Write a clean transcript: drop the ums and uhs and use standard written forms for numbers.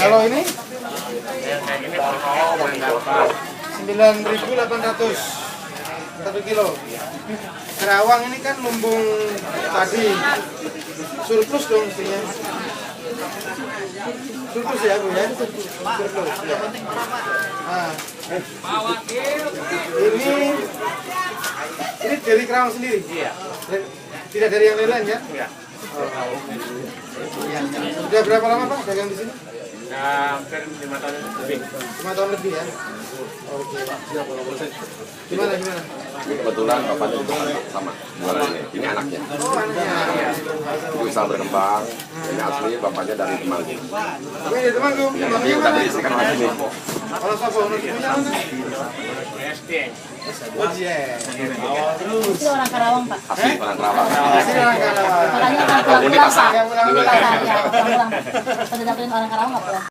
Kalau ini Kayak gini 9.800 1 kilo. Kerawang ini kan lumbung tadi, surplus dong mestinya. Surplus ya Bu ya? Surplus ya. Nah, ini dari Kerawang sendiri? Iya. Tidak dari yang lain ya? Iya. Sudah berapa lama Pak dagang di sini? Hampir 5 tahun lebih. 5 tahun lebih ya? Oke. Gimana? Kebetulan bapaknya juga sama jualannya. Ini anaknya. Oh, anaknya. Itu usaha berkembang. Ini asli bapaknya dari Temanggung. Oke, dari Temanggung. Ya, tapi Temanggung udah mana? diisikan oleh sini. Kalau Sabo, punya mana? SD. Oh iya. Itu orang Karawang, Pak. Asli orang Kerawang. Asli orang Karawang. Makanya kan Ini pulang-pulang, pasar. Pak. Pulang-pulang, ya. Pulang-pulang. Pada dapetin orang Karawang nggak pulang?